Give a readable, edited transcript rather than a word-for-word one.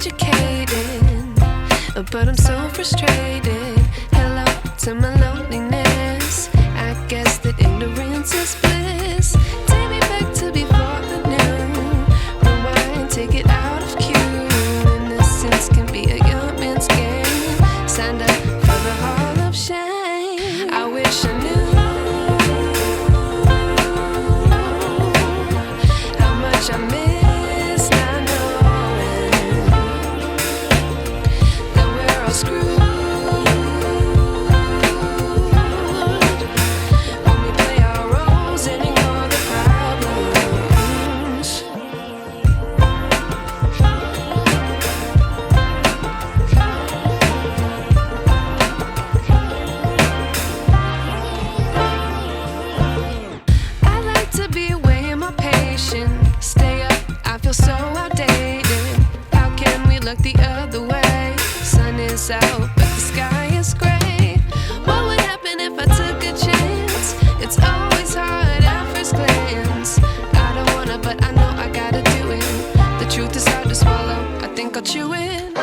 educated, but I'm so frustrated. Hello to my loneliness. I guess that ignorance is bliss. Take me back to before the new. Rewind, take it out of cue. Innocence can be a young man's game. Signed up for the hall of shame. I wish I knew how much I miss not knowing that we're all screwed when we play our roles and ignore the problems. I like to be away in my patience. Stay up, I feel so outdated. How can we look the other way? Sun is out, but the sky is gray. What would happen if I took a chance? It's always hard at first glance. I don't wanna, but I know I gotta do it. The truth is hard to swallow, I think I'll chew it.